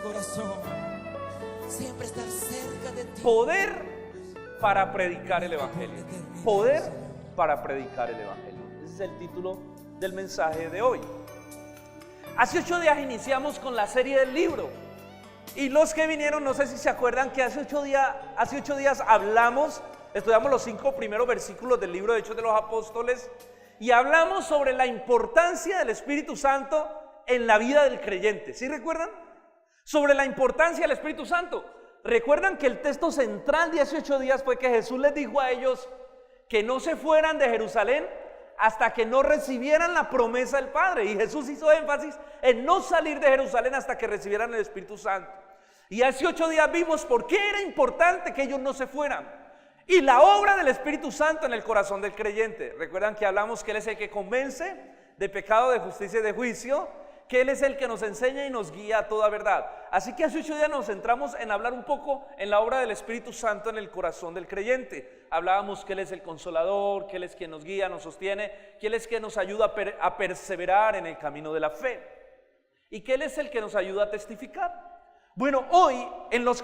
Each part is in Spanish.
corazón, siempre estar cerca de ti. Poder para predicar el Evangelio. Poder para predicar el Evangelio. Ese es el título del mensaje de hoy. Hace 8 días iniciamos con la serie del libro. Y los que vinieron, no sé si se acuerdan que hace 8 días estudiamos los 5 primeros versículos del libro de Hechos de los Apóstoles y hablamos sobre la importancia del Espíritu Santo en la vida del creyente. ¿Sí recuerdan? Sobre la importancia del Espíritu Santo. ¿Recuerdan que el texto central de hace 8 días fue que Jesús les dijo a ellos que no se fueran de Jerusalén hasta que no recibieran la promesa del Padre? Y Jesús hizo énfasis en no salir de Jerusalén hasta que recibieran el Espíritu Santo. Y hace 8 días vimos por qué era importante que ellos no se fueran. Y la obra del Espíritu Santo en el corazón del creyente. Recuerdan que hablamos que Él es el que convence de pecado, de justicia y de juicio, que Él es el que nos enseña y nos guía a toda verdad. Así que hace 8 días nos centramos en hablar un poco en la obra del Espíritu Santo en el corazón del creyente. Hablábamos que Él es el consolador, que Él es quien nos guía, nos sostiene, que Él es quien nos ayuda a perseverar en el camino de la fe y que Él es el que nos ayuda a testificar. Bueno, hoy en los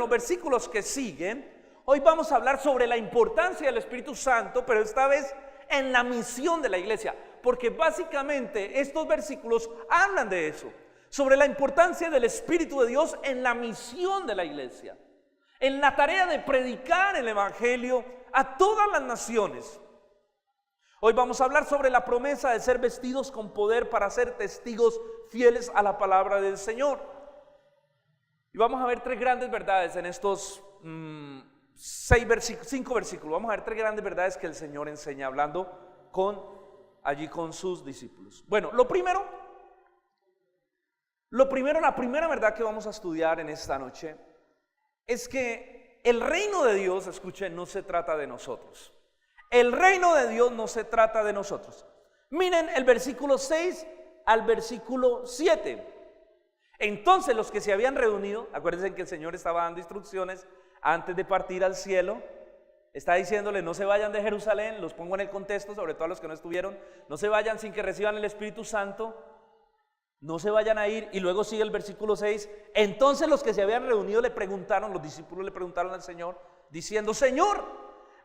versículos que siguen, hoy vamos a hablar sobre la importancia del Espíritu Santo, pero esta vez en la misión de la iglesia, porque básicamente estos versículos hablan de eso, sobre la importancia del Espíritu de Dios en la misión de la iglesia, en la tarea de predicar el Evangelio a todas las naciones. Hoy vamos a hablar sobre la promesa de ser vestidos con poder para ser testigos fieles a la palabra del Señor. Y vamos a ver 3 grandes verdades en estos 5 versículos. Vamos a ver 3 grandes verdades que el Señor enseña hablando allí con sus discípulos. Bueno, la primera verdad que vamos a estudiar en esta noche es que el reino de Dios, escuchen, no se trata de nosotros. El reino de Dios no se trata de nosotros. Miren el versículo 6 al versículo 7. Entonces los que se habían reunido, acuérdense que el Señor estaba dando instrucciones antes de partir al cielo, está diciéndole no se vayan de Jerusalén, los pongo en el contexto, sobre todo a los que no estuvieron, no se vayan sin que reciban el Espíritu Santo, no se vayan a ir. Y luego sigue el versículo 6, entonces los que se habían reunido los discípulos le preguntaron al Señor, diciendo, Señor,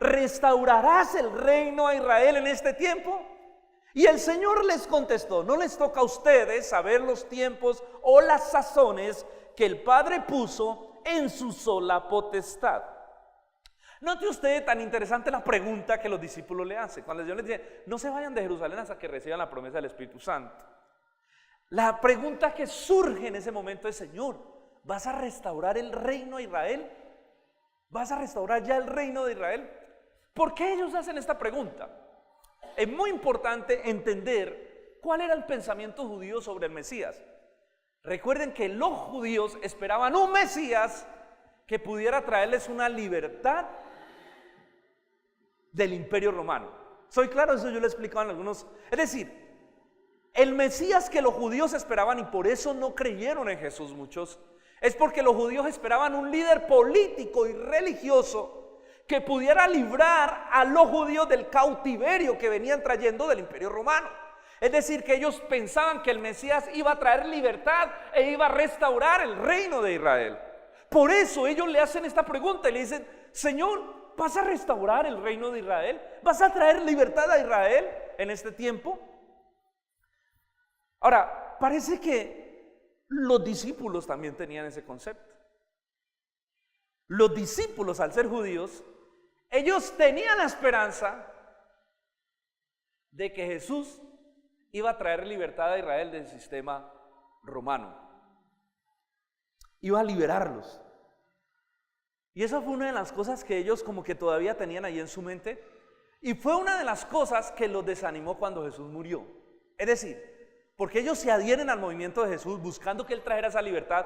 ¿restaurarás el reino a Israel en este tiempo? Y el Señor les contestó, no les toca a ustedes saber los tiempos o las sazones que el Padre puso en su sola potestad. Note usted tan interesante la pregunta que los discípulos le hacen. Cuando el Señor les dice, no se vayan de Jerusalén hasta que reciban la promesa del Espíritu Santo. La pregunta que surge en ese momento es, Señor, ¿vas a restaurar el reino a Israel? ¿Vas a restaurar ya el reino de Israel? ¿Por qué ellos hacen esta pregunta? Es muy importante entender cuál era el pensamiento judío sobre el Mesías. Recuerden que los judíos esperaban un Mesías que pudiera traerles una libertad del Imperio Romano. ¿Soy claro? Eso yo lo he explicado en algunos. Es decir, el Mesías que los judíos esperaban, y por eso no creyeron en Jesús muchos, es porque los judíos esperaban un líder político y religioso que pudiera librar a los judíos del cautiverio que venían trayendo del Imperio Romano. Es decir, que ellos pensaban que el Mesías iba a traer libertad e iba a restaurar el reino de Israel. Por eso ellos le hacen esta pregunta y le dicen, Señor, ¿vas a restaurar el reino de Israel? ¿Vas a traer libertad a Israel en este tiempo? Ahora, parece que los discípulos también tenían ese concepto. Los discípulos, al ser judíos, ellos tenían la esperanza de que Jesús iba a traer libertad a Israel del sistema romano. Iba a liberarlos. Y esa fue una de las cosas que ellos como que todavía tenían ahí en su mente. Y fue una de las cosas que los desanimó cuando Jesús murió. Es decir, porque ellos se adhieren al movimiento de Jesús buscando que Él trajera esa libertad.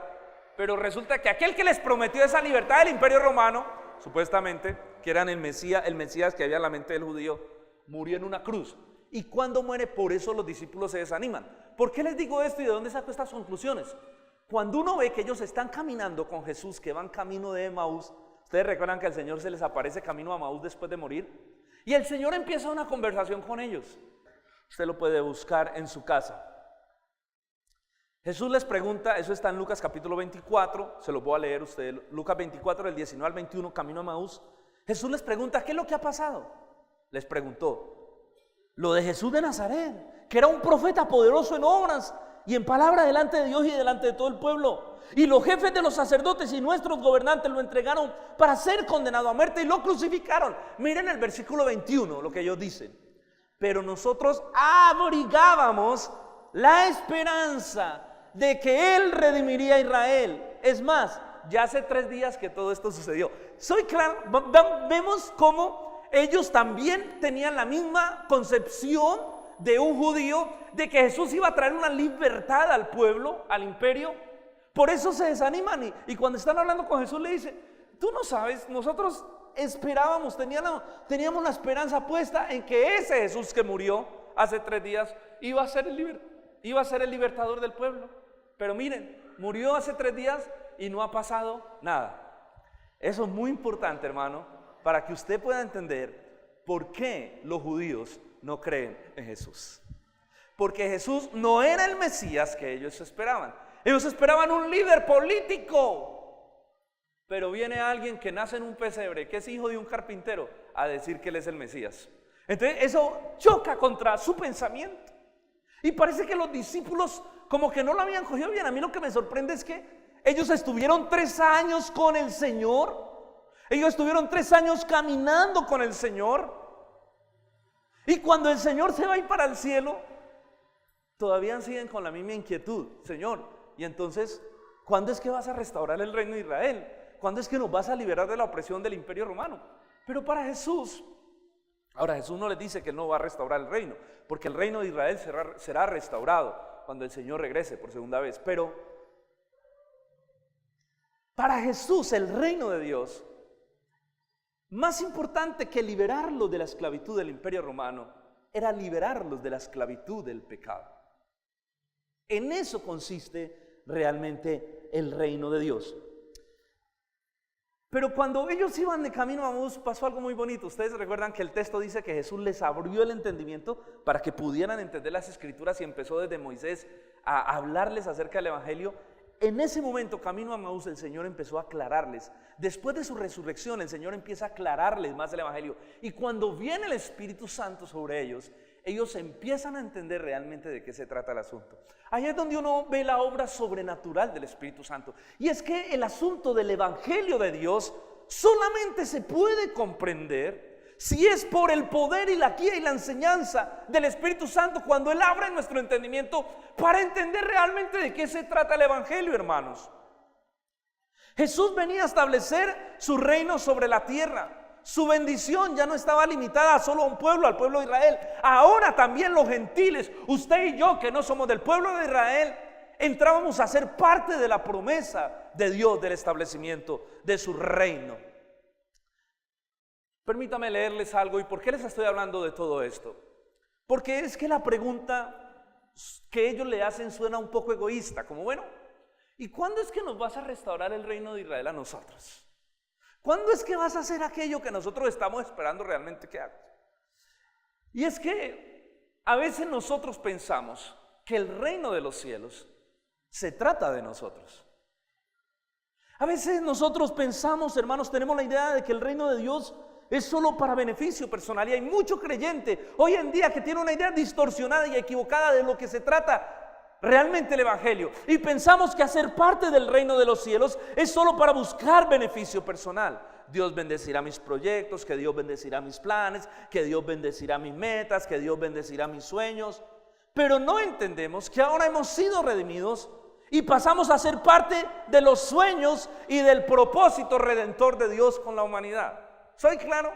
Pero resulta que aquel que les prometió esa libertad del Imperio Romano, supuestamente, que eran el Mesías que había en la mente del judío, murió en una cruz. Y cuando muere, por eso los discípulos se desaniman. ¿Por qué les digo esto y de dónde saco estas conclusiones? Cuando uno ve que ellos están caminando con Jesús, que van camino de Emaús, ustedes recuerdan que al Señor se les aparece camino a Emaús después de morir, y el Señor empieza una conversación con ellos. Usted lo puede buscar en su casa. Jesús les pregunta, eso está en Lucas capítulo 24, se lo voy a leer a ustedes, Lucas 24 del 19 al 21, camino a Emaús. Jesús les pregunta, ¿qué es lo que ha pasado? Les preguntó, lo de Jesús de Nazaret, que era un profeta poderoso en obras y en palabra delante de Dios y delante de todo el pueblo. Y los jefes de los sacerdotes y nuestros gobernantes lo entregaron para ser condenado a muerte y lo crucificaron. Miren el versículo 21, lo que ellos dicen. Pero nosotros abrigábamos la esperanza de que Él redimiría a Israel. Es más, ya hace 3 días que todo esto sucedió. Soy claro, vemos cómo ellos también tenían la misma concepción de un judío, de que Jesús iba a traer una libertad al pueblo, al imperio. Por eso se desaniman y cuando están hablando con Jesús le dicen, tú no sabes, nosotros esperábamos, teníamos la esperanza puesta en que ese Jesús que murió hace 3 días iba a ser el libertador del pueblo. Pero miren, murió hace 3 días y no ha pasado nada. Eso es muy importante, hermano, para que usted pueda entender por qué los judíos no creen en Jesús. Porque Jesús no era el Mesías que ellos esperaban. Ellos esperaban un líder político. Pero viene alguien que nace en un pesebre, que es hijo de un carpintero, a decir que él es el Mesías. Entonces eso choca contra su pensamiento. Y parece que los discípulos como que no lo habían cogido bien. A mí lo que me sorprende es que ellos estuvieron 3 años con el Señor. Ellos estuvieron 3 años caminando con el Señor. Y cuando el Señor se va a ir para el cielo, todavía siguen con la misma inquietud. Señor, y entonces, ¿cuándo es que vas a restaurar el reino de Israel? ¿Cuándo es que nos vas a liberar de la opresión del imperio romano? Pero para Jesús, ahora Jesús no les dice que él no va a restaurar el reino, porque el reino de Israel será restaurado cuando el Señor regrese por segunda vez. Pero para Jesús el reino de Dios, más importante que liberarlos de la esclavitud del imperio romano, era liberarlos de la esclavitud del pecado. En eso consiste realmente el reino de Dios. Pero cuando ellos iban de camino a Emaús pasó algo muy bonito. Ustedes recuerdan que el texto dice que Jesús les abrió el entendimiento para que pudieran entender las escrituras y empezó desde Moisés a hablarles acerca del evangelio. En ese momento, camino a Emaús, el Señor empezó a aclararles. Después de su resurrección, el Señor empieza a aclararles más el evangelio. Y cuando viene el Espíritu Santo sobre ellos, ellos empiezan a entender realmente de qué se trata el asunto. Ahí es donde uno ve la obra sobrenatural del Espíritu Santo. Y es que el asunto del evangelio de Dios solamente se puede comprender si es por el poder y la guía y la enseñanza del Espíritu Santo, cuando Él abre nuestro entendimiento para entender realmente de qué se trata el evangelio, hermanos. Jesús venía a establecer su reino sobre la tierra. Su bendición ya no estaba limitada solo a un pueblo, al pueblo de Israel. Ahora también los gentiles, usted y yo que no somos del pueblo de Israel, entrábamos a ser parte de la promesa de Dios, del establecimiento de su reino. Permítame leerles algo. ¿Y por qué les estoy hablando de todo esto? Porque es que la pregunta que ellos le hacen suena un poco egoísta, como bueno, ¿y cuándo es que nos vas a restaurar el reino de Israel a nosotros? ¿Cuándo es que vas a hacer aquello que nosotros estamos esperando realmente que hagas? Y es que a veces nosotros pensamos que el reino de los cielos se trata de nosotros. A veces nosotros pensamos, hermanos, tenemos la idea de que el reino de Dios es solo para beneficio personal. Y hay mucho creyente hoy en día que tiene una idea distorsionada y equivocada de lo que se trata realmente el evangelio, y pensamos que hacer parte del reino de los cielos es solo para buscar beneficio personal. Dios bendecirá mis proyectos, que Dios bendecirá mis planes, que Dios bendecirá mis metas, que Dios bendecirá mis sueños. Pero no entendemos que ahora hemos sido redimidos y pasamos a ser parte de los sueños y del propósito redentor de Dios con la humanidad. ¿Soy claro?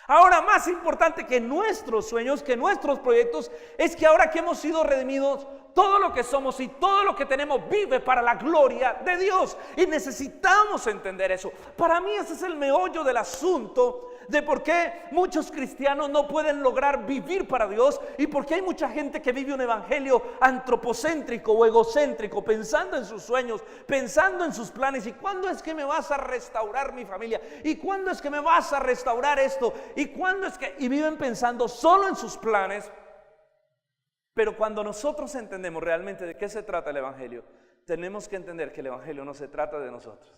Ahora, más importante que nuestros sueños, que nuestros proyectos, es que ahora que hemos sido redimidos, todo lo que somos y todo lo que tenemos vive para la gloria de Dios. Y necesitamos entender eso. Para mí ese es el meollo del asunto de por qué muchos cristianos no pueden lograr vivir para Dios, y por qué hay mucha gente que vive un evangelio antropocéntrico o egocéntrico, pensando en sus sueños, pensando en sus planes. ¿Y cuándo es que me vas a restaurar mi familia? ¿Y cuándo es que me vas a restaurar esto? ¿Y cuándo es que? Y viven pensando solo en sus planes, Pero cuando nosotros entendemos realmente de qué se trata el Evangelio, tenemos que entender que el Evangelio no se trata de nosotros,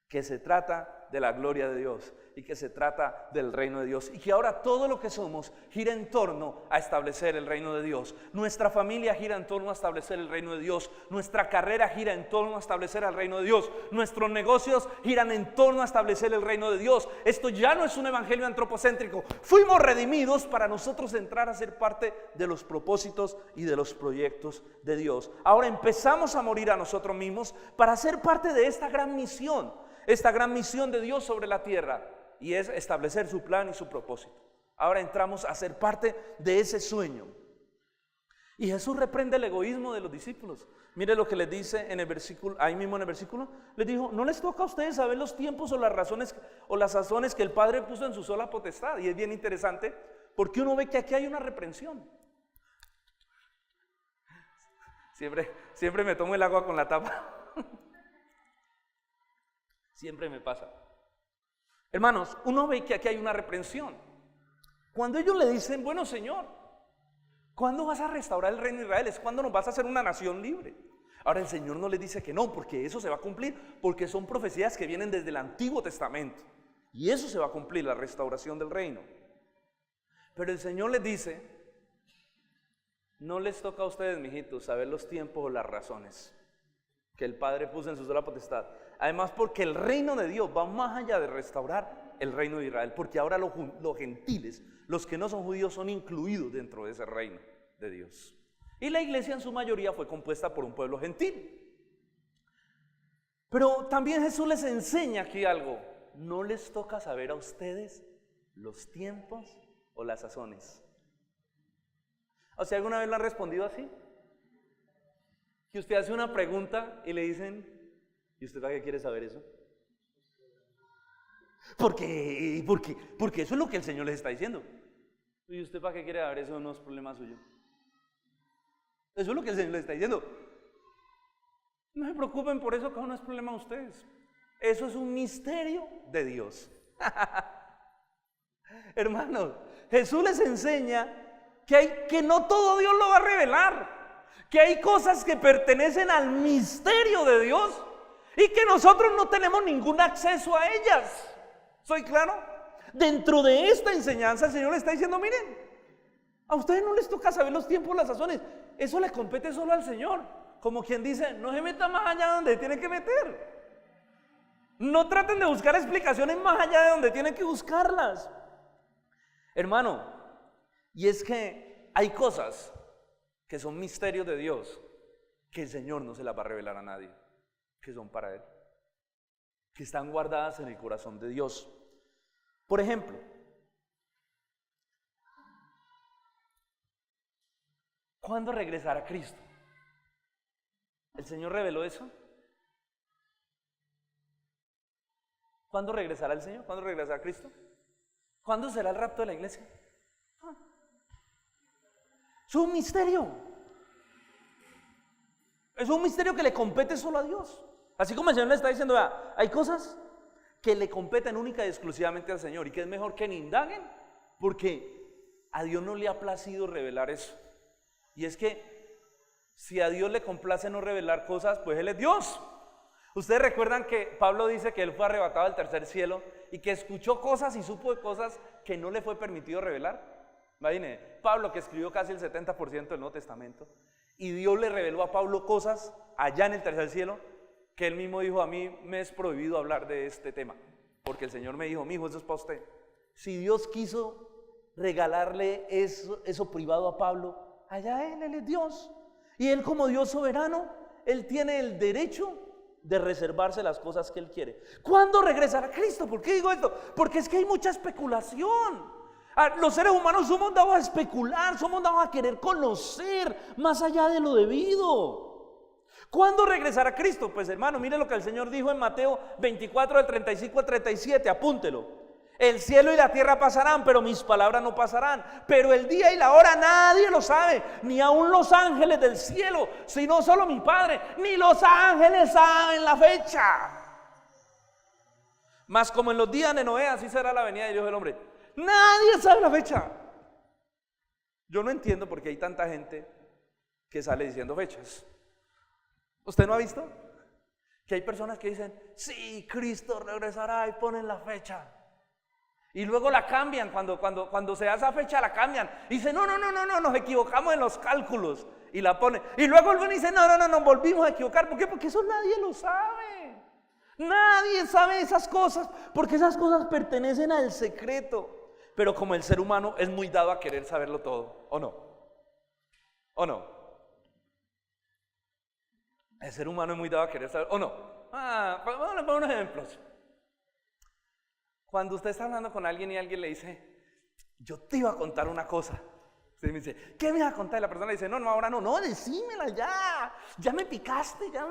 que se trata de la gloria de Dios y que se trata del reino de Dios, y que ahora todo lo que somos gira en torno a establecer el reino de Dios. Nuestra familia gira en torno a establecer el reino de Dios, nuestra carrera gira en torno a establecer el reino de Dios, nuestros negocios giran en torno a establecer el reino de Dios. Esto ya no es un evangelio antropocéntrico. Fuimos redimidos para nosotros entrar a ser parte de los propósitos y de los proyectos de Dios. Ahora empezamos a morir a nosotros mismos para ser parte de esta gran misión de Dios sobre la tierra, y es establecer su plan y su propósito. Ahora entramos a ser parte de ese sueño. Y Jesús reprende el egoísmo de los discípulos. Mire lo que les dice en el versículo, ahí mismo en el versículo, les dijo: no les toca a ustedes saber los tiempos o las razones o las sazones que el Padre puso en su sola potestad. Y es bien interesante porque uno ve que aquí hay una reprensión. Siempre me tomo el agua con la tapa. Siempre me pasa. Hermanos, uno ve que aquí hay una reprensión. Cuando ellos le dicen: bueno, Señor, ¿cuándo vas a restaurar el reino de Israel? ¿Es cuando nos vas a hacer una nación libre? Ahora el Señor no les dice que no, porque eso se va a cumplir, porque son profecías que vienen desde el Antiguo Testamento, y eso se va a cumplir, la restauración del reino. Pero el Señor les dice: no les toca a ustedes, mijitos, saber los tiempos o las razones que el Padre puso en su sola potestad. Además, porque el reino de Dios va más allá de restaurar el reino de Israel, porque ahora los gentiles, los que no son judíos, son incluidos dentro de ese reino de Dios. Y la iglesia en su mayoría fue compuesta por un pueblo gentil. Pero también Jesús les enseña aquí algo: no les toca saber a ustedes los tiempos o las sazones. O sea, ¿alguna vez lo han respondido así? Que usted hace una pregunta y le dicen: ¿y usted para qué quiere saber eso? Porque eso es lo que el Señor les está diciendo. ¿Y usted para qué quiere saber eso? No es problema suyo. Eso es lo que el Señor les está diciendo. No se preocupen por eso, que no es problema de ustedes. Eso es un misterio de Dios. Hermanos, Jesús les enseña que no todo Dios lo va a revelar, que hay cosas que pertenecen al misterio de Dios y que nosotros no tenemos ningún acceso a ellas. ¿Soy claro? Dentro de esta enseñanza el Señor le está diciendo: miren, a ustedes no les toca saber los tiempos, las sazones, eso le compete solo al Señor. Como quien dice: no se metan más allá donde tienen que meter. No traten de buscar explicaciones más allá de donde tienen que buscarlas. Hermano, y es que hay cosas que son misterios de Dios que el Señor no se las va a revelar a nadie, que son para Él, que están guardadas en el corazón de Dios. Por ejemplo, ¿cuándo regresará Cristo? ¿El Señor reveló eso? ¿Cuándo regresará el Señor? ¿Cuándo regresará Cristo? ¿Cuándo será el rapto de la iglesia? Es un misterio. Es un misterio que le compete solo a Dios. Así como el Señor le está diciendo: vea, hay cosas que le competen única y exclusivamente al Señor, y que es mejor que ni indaguen, porque a Dios no le ha placido revelar eso. Y es que si a Dios le complace no revelar cosas, pues Él es Dios. Ustedes recuerdan que Pablo dice que Él fue arrebatado al tercer cielo y que escuchó cosas y supo de cosas que no le fue permitido revelar. Imagine, Pablo, que escribió casi el 70% del Nuevo Testamento, y Dios le reveló a Pablo cosas allá en el tercer cielo que él mismo dijo: a mí me es prohibido hablar de este tema, porque el Señor me dijo: mi hijo, eso es para usted. Si Dios quiso regalarle eso privado a Pablo, allá Él es Dios, y Él, como Dios soberano, Él tiene el derecho de reservarse las cosas que Él quiere. ¿Cuándo regresará Cristo? ¿Por qué digo esto? Porque es que hay mucha especulación. Los seres humanos somos dados a especular, somos dados a querer conocer más allá de lo debido. ¿Cuándo regresará Cristo? Pues hermano, mire lo que el Señor dijo en Mateo 24, del 35 al 37, apúntelo: el cielo y la tierra pasarán, pero mis palabras no pasarán. Pero el día y la hora nadie lo sabe, ni aun los ángeles del cielo, sino solo mi Padre. Ni los ángeles saben la fecha. Mas como en los días de Noé, así será la venida del Hijo del Hombre. Nadie sabe la fecha. Yo no entiendo por qué hay tanta gente que sale diciendo fechas. ¿Usted no ha visto? Que hay personas que dicen, sí, Cristo regresará, y ponen la fecha. Y luego la cambian, cuando se da esa fecha la cambian. Y dicen, no, nos equivocamos en los cálculos. Y la ponen. Y luego vuelven y dicen, no, volvimos a equivocar. ¿Por qué? Porque eso nadie lo sabe. Nadie sabe esas cosas, porque esas cosas pertenecen al secreto. Pero como el ser humano es muy dado a querer saberlo todo, ¿o no? ¿O no? El ser humano es muy dado a querer saber, ¿o no? Vamos a poner unos ejemplos. Cuando usted está hablando con alguien y alguien le dice, yo te iba a contar una cosa. Usted me dice, ¿qué me vas a contar? Y la persona le dice, no, ahora no, decímela ya me picaste, ya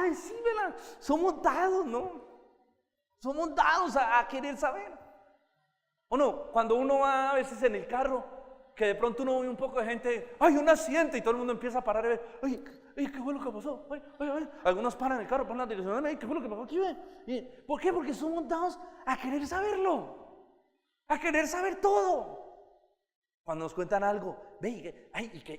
decímela. Somos dados, ¿no? Somos dados a querer saber. ¿O no? Cuando uno va a veces en el carro, que de pronto uno ve un poco de gente, ¡ay, un accidente! Y todo el mundo empieza a parar y ver, ¡ay, qué fue lo que pasó! ¡Ay! Algunos paran el carro, ponen la dirección, ¡ay, qué fue lo que pasó aquí! ¿Por qué? Porque somos dados a querer saberlo, a querer saber todo. Cuando nos cuentan algo, ve,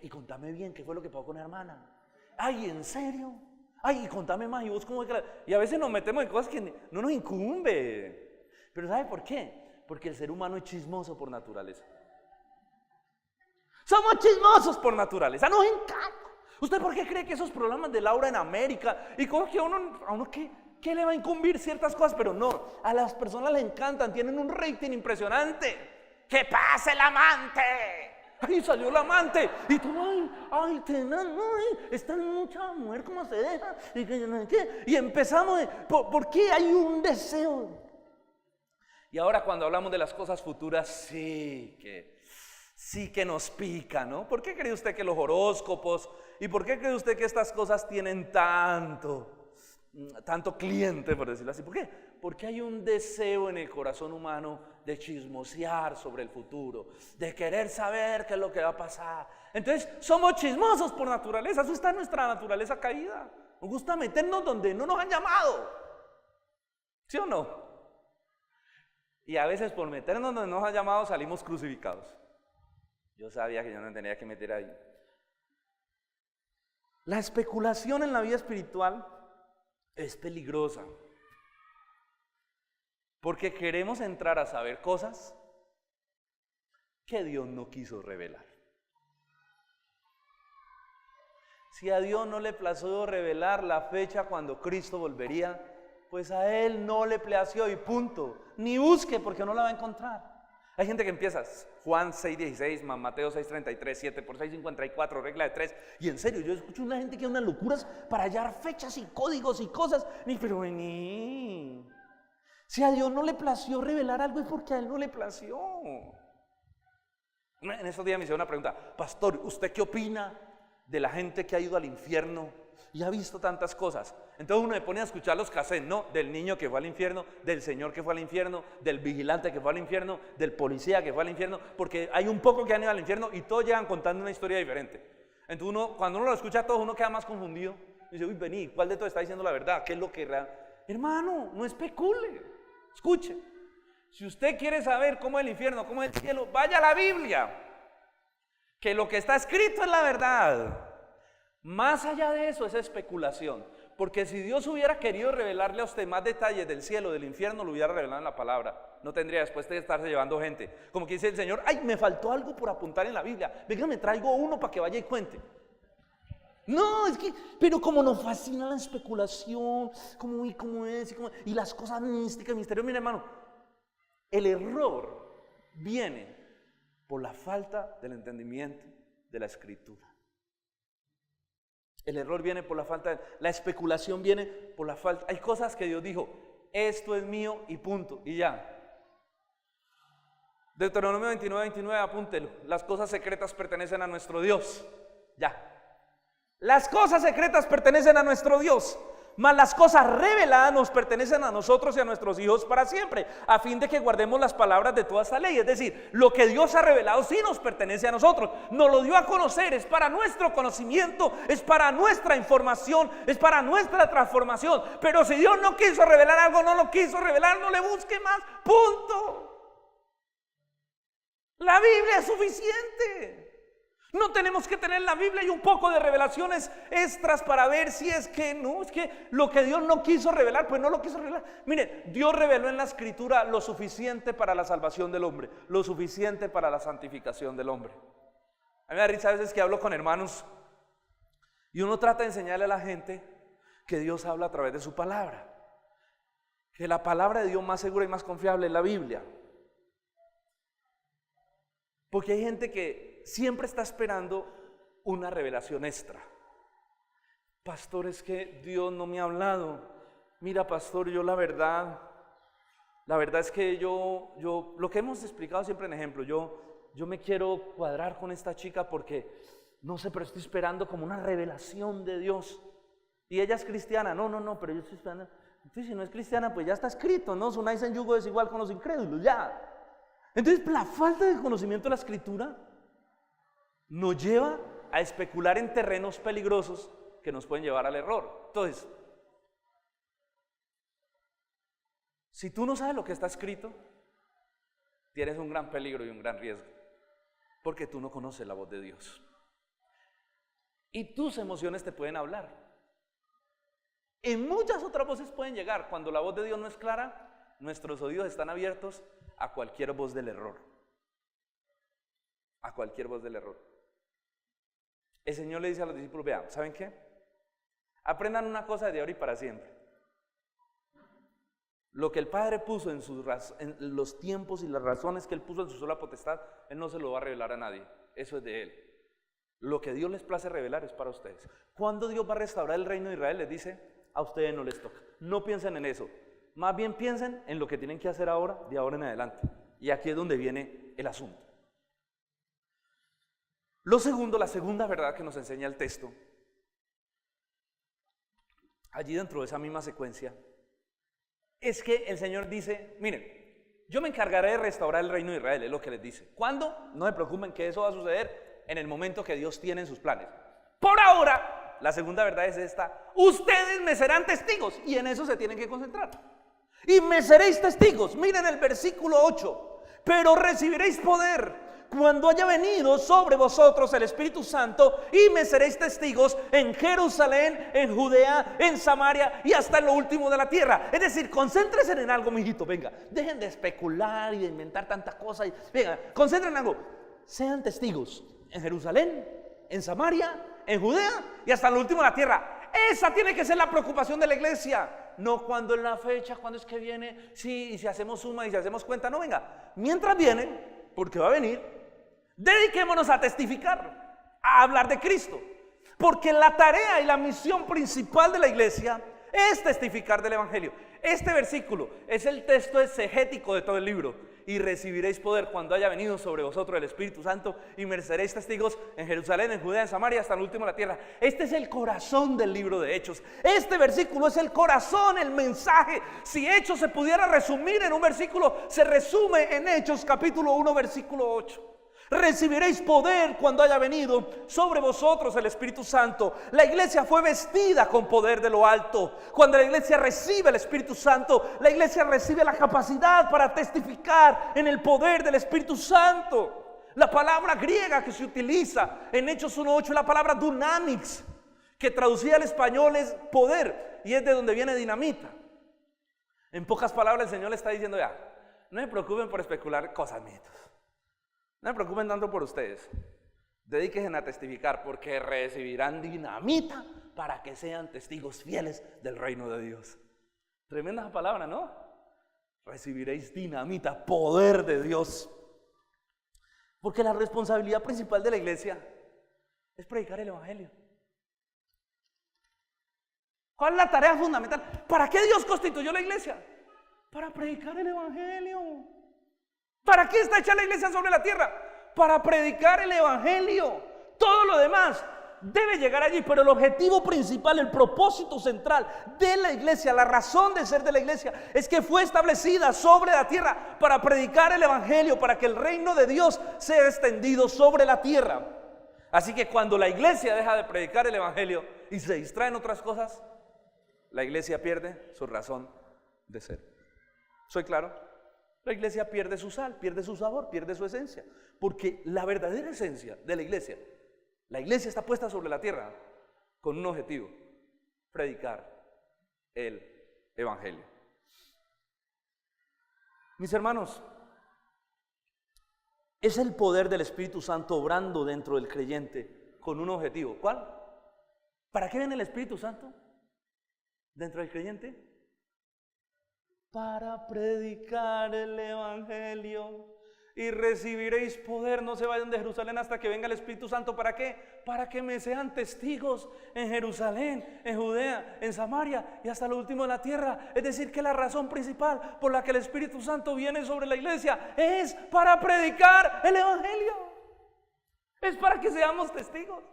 y contame bien, ¿qué fue lo que pasó con la hermana? ¡Ay, en serio! ¡Ay, y contame más! Y vos cómo... Y a veces nos metemos en cosas que no nos incumbe. Pero ¿sabe por qué? Porque el ser humano es chismoso por naturaleza. Somos chismosos por naturaleza, nos encanta. ¿Usted por qué cree que esos programas de Laura en América y cosas que a uno ¿qué le va a incumbir ciertas cosas? Pero no, a las personas les encantan, tienen un rating impresionante. ¡Que pase el amante! ¡Ay, salió el amante! Y tú, esta mucha mujer, ¿cómo se deja? Y empezamos, ¿por qué hay un deseo? Y ahora cuando hablamos de las cosas futuras, sí que nos pica, ¿no? ¿Por qué cree usted que los horóscopos y por qué cree usted que estas cosas tienen tanto cliente, por decirlo así? ¿Por qué? Porque hay un deseo en el corazón humano de chismosear sobre el futuro, de querer saber qué es lo que va a pasar. Entonces somos chismosos por naturaleza, eso está en nuestra naturaleza caída. Nos gusta meternos donde no nos han llamado, ¿sí o no? Y a veces por meternos donde nos han llamado salimos crucificados. Yo sabía que yo no me tenía que meter ahí. La especulación en la vida espiritual es peligrosa. Porque queremos entrar a saber cosas que Dios no quiso revelar. Si a Dios no le plació revelar la fecha cuando Cristo volvería, pues a Él no le plació y punto. Ni busque porque no la va a encontrar. Hay gente que empieza, Juan 6:16, Mateo 6:33, 7 por 6, 54, regla de 3. Y en serio, yo escucho una gente que hace unas locuras para hallar fechas y códigos y cosas. Pero vení, si a Dios no le plació revelar algo es porque a Él no le plació. En estos días me hicieron una pregunta, pastor, ¿usted qué opina de la gente que ha ido al infierno y ha visto tantas cosas? Entonces uno me pone a escuchar los cassettes, ¿no? Del niño que fue al infierno, del señor que fue al infierno, del vigilante que fue al infierno, del policía que fue al infierno, porque hay un poco que han ido al infierno y todos llegan contando una historia diferente. Entonces cuando uno lo escucha a todos, uno queda más confundido. Y dice, uy, vení, ¿cuál de todos está diciendo la verdad? ¿Qué es lo que real? Hermano, no especule, escuche. Si usted quiere saber cómo es el infierno, cómo es el cielo, vaya a la Biblia, que lo que está escrito es la verdad. Más allá de eso es especulación, porque si Dios hubiera querido revelarle a usted más detalles del cielo, del infierno, lo hubiera revelado en la palabra. No tendría después de estarse llevando gente. Como que dice el Señor, ay, me faltó algo por apuntar en la Biblia, venga, me traigo uno para que vaya y cuente. No, es que, pero como nos fascina la especulación, y las cosas místicas, misterios, mira hermano, el error viene por la falta del entendimiento de la Escritura. El error viene por la falta, la especulación viene por la falta. Hay cosas que Dios dijo, esto es mío y punto, y ya. Deuteronomio 29, apúntelo. Las cosas secretas pertenecen a nuestro Dios. Ya. Las cosas secretas pertenecen a nuestro Dios, mas las cosas reveladas nos pertenecen a nosotros y a nuestros hijos para siempre, a fin de que guardemos las palabras de toda esta ley. Es decir, lo que Dios ha revelado sí nos pertenece a nosotros, nos lo dio a conocer, es para nuestro conocimiento, es para nuestra información, es para nuestra transformación. Pero si Dios no quiso revelar algo, no lo quiso revelar, no le busque más, punto. La Biblia es suficiente. No tenemos que tener en la Biblia y un poco de revelaciones extras para ver si es que no, es que lo que Dios no quiso revelar, pues no lo quiso revelar. Mire, Dios reveló en la Escritura lo suficiente para la salvación del hombre, lo suficiente para la santificación del hombre. A mí me da risa a veces que hablo con hermanos y uno trata de enseñarle a la gente que Dios habla a través de su palabra, que la palabra de Dios más segura y más confiable es la Biblia. Porque hay gente que siempre está esperando una revelación extra. Pastor, es que Dios no me ha hablado. Mira, pastor, yo la verdad es que yo lo que hemos explicado siempre en ejemplo, yo me quiero cuadrar con esta chica porque, no sé, pero estoy esperando como una revelación de Dios. Y ella es cristiana. No, pero yo estoy esperando. Entonces, si no es cristiana, pues ya está escrito, ¿no? Unáis en yugo desigual con los incrédulos, ya. Entonces, la falta de conocimiento de la Escritura nos lleva a especular en terrenos peligrosos que nos pueden llevar al error. Entonces, si tú no sabes lo que está escrito, tienes un gran peligro y un gran riesgo, porque tú no conoces la voz de Dios. Y tus emociones te pueden hablar. Y muchas otras voces pueden llegar. Cuando la voz de Dios no es clara, nuestros oídos están abiertos a cualquier voz del error. A cualquier voz del error. El Señor le dice a los discípulos, vean, ¿saben qué? Aprendan una cosa de ahora y para siempre. Lo que el Padre puso en los tiempos y las razones que Él puso en su sola potestad, Él no se lo va a revelar a nadie. Eso es de Él. Lo que Dios les place revelar es para ustedes. Cuando Dios va a restaurar el reino de Israel, les dice, a ustedes no les toca. No piensen en eso. Más bien piensen en lo que tienen que hacer ahora, de ahora en adelante. Y aquí es donde viene el asunto. Lo segundo, la segunda verdad que nos enseña el texto, allí dentro de esa misma secuencia, es que el Señor dice, miren, yo me encargaré de restaurar el reino de Israel, es lo que les dice. ¿Cuándo? No se preocupen que eso va a suceder en el momento que Dios tiene en sus planes. Por ahora, la segunda verdad es esta, ustedes me serán testigos, y en eso se tienen que concentrar. Y me seréis testigos, miren el versículo 8, pero recibiréis poder cuando haya venido sobre vosotros el Espíritu Santo, y me seréis testigos en Jerusalén, en Judea, en Samaria y hasta en lo último de la tierra. Es decir, concéntrense en algo, mijito, venga, dejen de especular y de inventar tanta cosa, venga, concéntrense en algo, sean testigos en Jerusalén, en Samaria, en Judea y hasta lo último de la tierra. Esa tiene que ser la preocupación de la iglesia. No cuando en la fecha, cuando es que viene, sí, y si hacemos suma y si hacemos cuenta, no, venga, mientras viene, porque va a venir, dediquémonos a testificar, a hablar de Cristo, porque la tarea y la misión principal de la iglesia es testificar del Evangelio. Este versículo es el texto exegético de todo el libro. Y recibiréis poder cuando haya venido sobre vosotros el Espíritu Santo, y me seréis testigos en Jerusalén, en Judea, en Samaria, hasta el último de la tierra. Este es el corazón del libro de Hechos. Este versículo es el corazón, el mensaje. Si Hechos se pudiera resumir en un versículo, se resume en Hechos capítulo 1, versículo 8. Recibiréis poder cuando haya venido sobre vosotros el Espíritu Santo. La iglesia fue vestida con poder de lo alto. Cuando la iglesia recibe el Espíritu Santo, la iglesia recibe la capacidad para testificar en el poder del Espíritu Santo. La palabra griega que se utiliza en Hechos 1:8 es la palabra dunamis, que traducida al español es poder, y es de donde viene dinamita. En pocas palabras, el Señor le está diciendo, ya, no se preocupen por especular cosas, mitos. No me preocupen tanto por ustedes. Dedíquense a testificar, porque recibirán dinamita para que sean testigos fieles del reino de Dios. Tremenda palabra, ¿no? Recibiréis dinamita, poder de Dios. Porque la responsabilidad principal de la iglesia es predicar el Evangelio. ¿Cuál es la tarea fundamental? ¿Para qué Dios constituyó la iglesia? Para predicar el Evangelio. ¿Para qué está hecha la iglesia sobre la tierra? Para predicar el Evangelio. Todo lo demás debe llegar allí, pero el objetivo principal, el propósito central de la iglesia, la razón de ser de la iglesia, es que fue establecida sobre la tierra para predicar el Evangelio, para que el reino de Dios sea extendido sobre la tierra. Así que cuando la iglesia deja de predicar el Evangelio y se distrae en otras cosas, la iglesia pierde su razón de ser. ¿Soy claro? La iglesia pierde su sal, pierde su sabor, pierde su esencia. Porque la verdadera esencia de la iglesia La iglesia está puesta sobre la tierra con un objetivo: predicar el evangelio. Mis hermanos, es el poder del Espíritu Santo obrando dentro del creyente con un objetivo. ¿Cuál? ¿Para qué viene el Espíritu Santo dentro del creyente? Para predicar el evangelio. Y recibiréis poder, no se vayan de Jerusalén hasta que venga el Espíritu Santo. ¿Para qué? Para que me sean testigos en Jerusalén, en Judea, en Samaria y hasta lo último de la tierra. Es decir, que la razón principal por la que el Espíritu Santo viene sobre la iglesia es para predicar el evangelio. Es para que seamos testigos.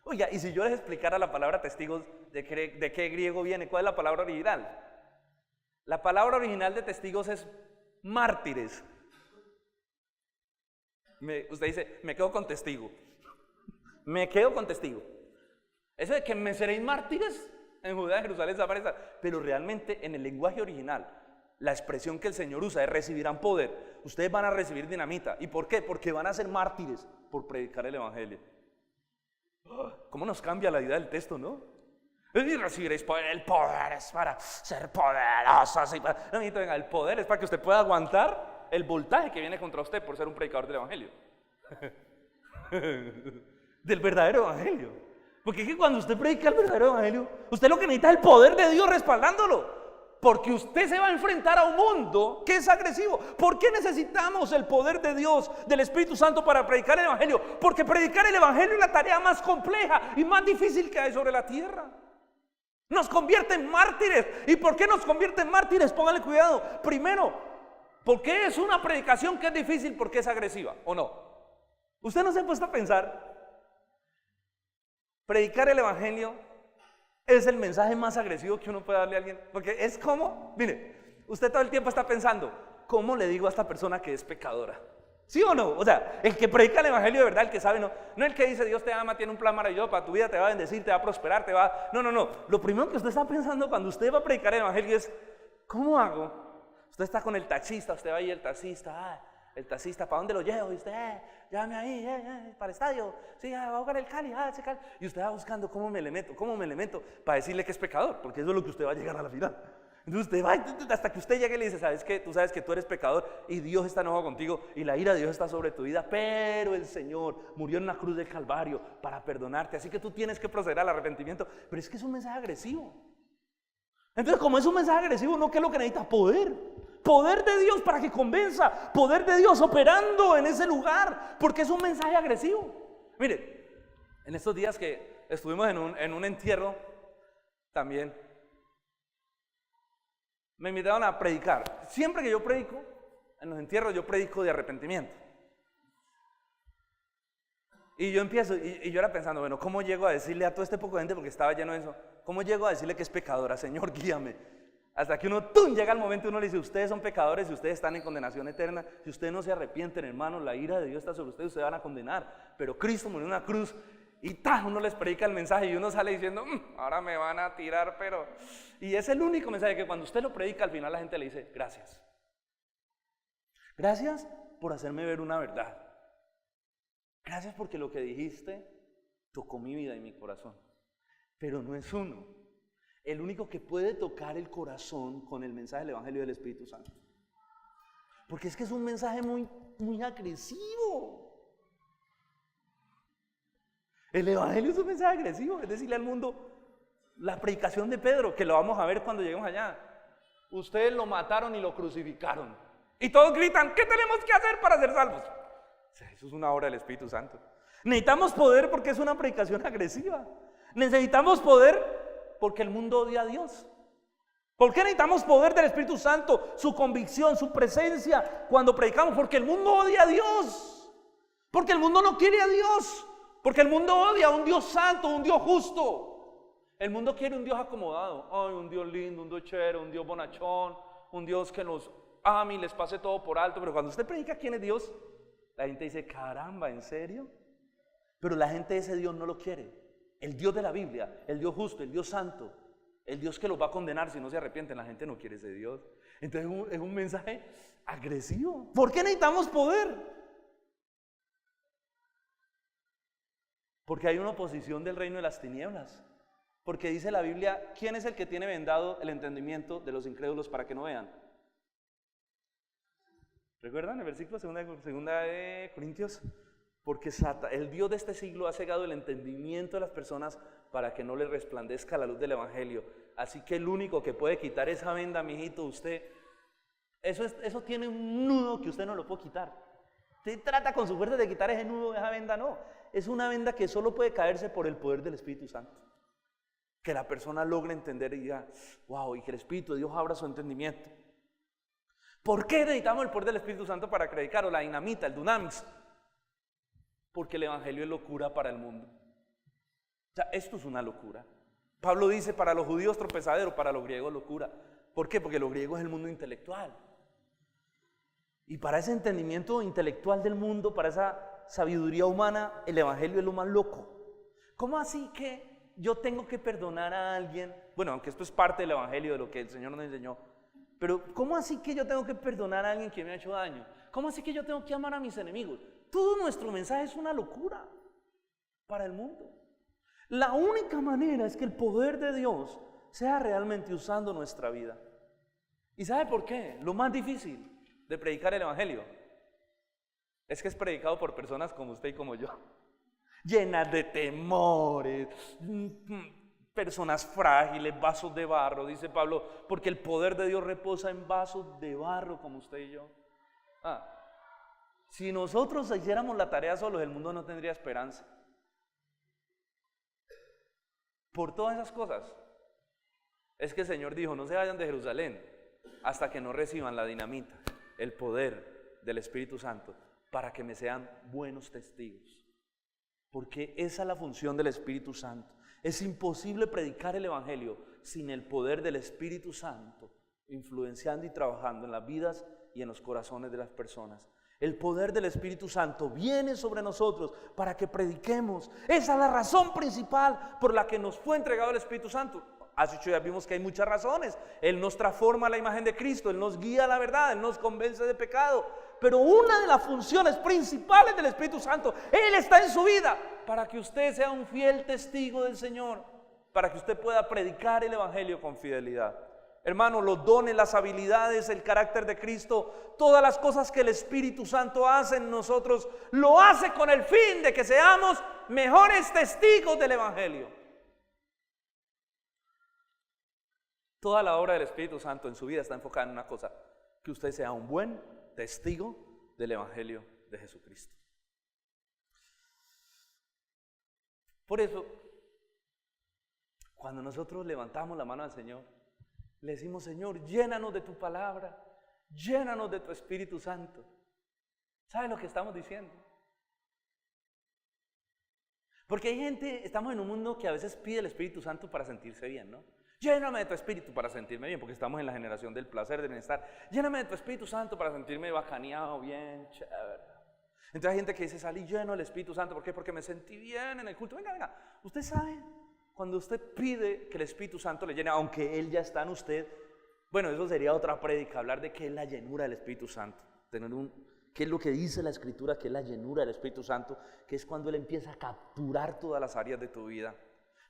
Oiga, y si yo les explicara la palabra testigos, ¿de qué griego viene? ¿Cuál es la palabra original? La palabra original de testigos es mártires. Usted dice, me quedo con testigo. Me quedo con testigo. Eso de que me seréis mártires en Judea, Jerusalén, Samaria. Pero realmente en el lenguaje original, la expresión que el Señor usa es recibirán poder. Ustedes van a recibir dinamita. ¿Y por qué? Porque van a ser mártires por predicar el evangelio. ¿Cómo nos cambia la idea del texto, no? Y recibiréis poder. El poder es para ser poderosos. Venga, el poder es para que usted pueda aguantar el voltaje que viene contra usted por ser un predicador del evangelio. Del verdadero evangelio. Porque es que cuando usted predica el verdadero evangelio, usted lo que necesita es el poder de Dios respaldándolo. Porque usted se va a enfrentar a un mundo que es agresivo. ¿Por qué necesitamos el poder de Dios, del Espíritu Santo para predicar el evangelio? Porque predicar el evangelio es la tarea más compleja y más difícil que hay sobre la tierra. Nos convierte en mártires. ¿Y por qué nos convierte en mártires? Póngale cuidado. Primero, porque es una predicación que es difícil, porque es agresiva, ¿o no? Usted no se ha puesto a pensar. Predicar el evangelio es el mensaje más agresivo que uno puede darle a alguien. Porque es como, mire, usted todo el tiempo está pensando, ¿cómo le digo a esta persona que es pecadora? ¿Sí o no? O sea, el que predica el evangelio de verdad, el que sabe, no el que dice Dios te ama, tiene un plan maravilloso para tu vida, te va a bendecir, te va a prosperar, te va... No. Lo primero que usted está pensando cuando usted va a predicar el evangelio es, ¿cómo hago? Usted está con el taxista, usted va ahí, el taxista, ¿para dónde lo llevo? Y usted, llévame ahí, para el estadio, sí, va a jugar el Cali, ese Cali. Y usted va buscando cómo me le meto, para decirle que es pecador, porque eso es lo que usted va a llegar a la final. Entonces usted va hasta que usted llegue y le dice, ¿sabes qué? Tú sabes que tú eres pecador y Dios está enojado contigo y la ira de Dios está sobre tu vida, pero el Señor murió en la cruz del Calvario para perdonarte, así que tú tienes que proceder al arrepentimiento. Pero es que es un mensaje agresivo. Entonces, como es un mensaje agresivo, ¿no? ¿Qué es lo que necesita? Poder de Dios para que convenza, poder de Dios operando en ese lugar, porque es un mensaje agresivo. Mire, en estos días que estuvimos en un entierro, también me invitaron a predicar. Siempre que yo predico, en los entierros yo predico de arrepentimiento. Y yo empiezo, y yo era pensando, bueno, ¿cómo llego a decirle a todo este poco de gente, porque estaba lleno de eso, cómo llego a decirle que es pecadora? Señor, guíame. Hasta que uno, ¡tum!, llega el momento y uno le dice, ustedes son pecadores y ustedes están en condenación eterna. Si ustedes no se arrepienten, hermanos, la ira de Dios está sobre ustedes, ustedes van a condenar. Pero Cristo murió en una cruz y ¡tam!, uno les predica el mensaje y uno sale diciendo, ahora me van a tirar, pero... Y es el único mensaje que cuando usted lo predica, al final la gente le dice, gracias. Gracias por hacerme ver una verdad. Gracias porque lo que dijiste tocó mi vida y mi corazón. Pero no es uno. El único que puede tocar el corazón con el mensaje del Evangelio del Espíritu Santo. Porque es que es un mensaje muy agresivo. El Evangelio es un mensaje agresivo. Es decirle al mundo, la predicación de Pedro, que lo vamos a ver cuando lleguemos allá. Ustedes lo mataron y lo crucificaron. Y todos gritan, ¿qué tenemos que hacer para ser salvos? Eso es una obra del Espíritu Santo. Necesitamos poder porque es una predicación agresiva. Necesitamos poder porque el mundo odia a Dios. ¿Por qué necesitamos poder del Espíritu Santo? Su convicción, su presencia cuando predicamos. Porque el mundo odia a Dios. Porque el mundo no quiere a Dios. Porque el mundo odia a un Dios santo, un Dios justo. El mundo quiere un Dios acomodado. Ay, un Dios lindo, un Dios chévere, un Dios bonachón, un Dios que nos ame y les pase todo por alto. Pero cuando usted predica quién es Dios, la gente dice, caramba, ¿en serio? Pero la gente ese Dios no lo quiere. El Dios de la Biblia, el Dios justo, el Dios santo, el Dios que los va a condenar si no se arrepienten, la gente no quiere ese Dios. Entonces es un mensaje agresivo. ¿Por qué necesitamos poder? Porque hay una oposición del reino de las tinieblas. Porque dice la Biblia, ¿quién es el que tiene vendado el entendimiento de los incrédulos para que no vean? ¿Recuerdan el versículo 2 de Corintios? Porque el Dios de este siglo ha cegado el entendimiento de las personas para que no les resplandezca la luz del evangelio. Así que el único que puede quitar esa venda, mijito, usted, eso tiene un nudo que usted no lo puede quitar. Usted trata con su fuerza de quitar ese nudo, esa venda, no. Es una venda que solo puede caerse por el poder del Espíritu Santo. Que la persona logre entender y diga, wow, y que el Espíritu de Dios abra su entendimiento. ¿Por qué necesitamos el poder del Espíritu Santo para predicar? O la dinamita, el dunamis. Porque el evangelio es locura para el mundo. O sea, esto es una locura. Pablo dice, para los judíos tropezadero, para los griegos locura. ¿Por qué? Porque lo griego es el mundo intelectual. Y para ese entendimiento intelectual del mundo, para esa sabiduría humana, el evangelio es lo más loco. ¿Cómo así que yo tengo que perdonar a alguien? Bueno, aunque esto es parte del evangelio, de lo que el Señor nos enseñó. Pero ¿cómo así que yo tengo que perdonar a alguien que me ha hecho daño? ¿Cómo así que yo tengo que amar a mis enemigos? Todo nuestro mensaje es una locura para el mundo. La única manera es que el poder de Dios sea realmente usando nuestra vida. ¿Y sabe por qué? Lo más difícil de predicar el evangelio es que es predicado por personas como usted y como yo, llenas de temores, personas frágiles, vasos de barro, dice Pablo, porque el poder de Dios reposa en vasos de barro como usted y yo. Si nosotros hiciéramos la tarea solos, el mundo no tendría esperanza. Por todas esas cosas, es que el Señor dijo, no se vayan de Jerusalén hasta que no reciban la dinamita, el poder del Espíritu Santo, para que me sean buenos testigos. Porque esa es la función del Espíritu Santo. Es imposible predicar el evangelio sin el poder del Espíritu Santo, influenciando y trabajando en las vidas y en los corazones de las personas. El poder del Espíritu Santo viene sobre nosotros para que prediquemos. Esa es la razón principal por la que nos fue entregado el Espíritu Santo. Hace 8 días vimos que hay muchas razones. Él nos transforma a la imagen de Cristo, Él nos guía a la verdad, Él nos convence de pecado. Pero una de las funciones principales del Espíritu Santo, Él está en su vida para que usted sea un fiel testigo del Señor, para que usted pueda predicar el evangelio con fidelidad. Hermano, los dones, las habilidades, el carácter de Cristo, todas las cosas que el Espíritu Santo hace en nosotros, lo hace con el fin de que seamos mejores testigos del evangelio. Toda la obra del Espíritu Santo en su vida está enfocada en una cosa: que usted sea un buen testigo del evangelio de Jesucristo. Por eso, cuando nosotros levantamos la mano al Señor, le decimos: Señor, llénanos de tu palabra, llénanos de tu Espíritu Santo. ¿Sabe lo que estamos diciendo? Porque hay gente, estamos en un mundo que a veces pide el Espíritu Santo para sentirse bien, ¿no? Lléname de tu Espíritu para sentirme bien, porque estamos en la generación del placer, del bienestar. Lléname de tu Espíritu Santo para sentirme bacaneado, bien, chévere. Entonces hay gente que dice: salí lleno del Espíritu Santo. ¿Por qué? Porque me sentí bien en el culto. Venga, usted sabe, cuando usted pide que el Espíritu Santo le llene, aunque Él ya está en usted, bueno, eso sería otra prédica, hablar de qué es la llenura del Espíritu Santo. ¿Qué es lo que dice la Escritura? Que es la llenura del Espíritu Santo, que es cuando Él empieza a capturar todas las áreas de tu vida.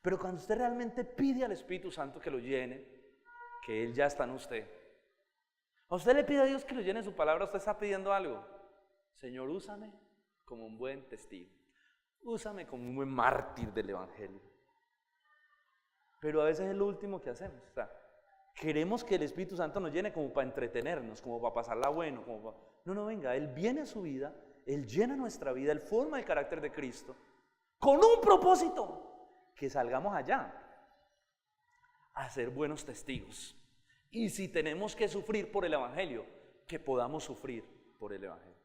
Pero cuando usted realmente pide al Espíritu Santo que lo llene, que Él ya está en usted. A usted le pide a Dios que lo llene su palabra, usted está pidiendo algo. Señor, úsame como un buen testigo. Úsame como un buen mártir del evangelio. Pero a veces es lo último que hacemos. O sea, queremos que el Espíritu Santo nos llene como para entretenernos, como para pasarla bueno. No, venga, Él viene a su vida, Él llena nuestra vida, Él forma el carácter de Cristo con un propósito: que salgamos allá a ser buenos testigos. Y si tenemos que sufrir por el evangelio, que podamos sufrir por el evangelio.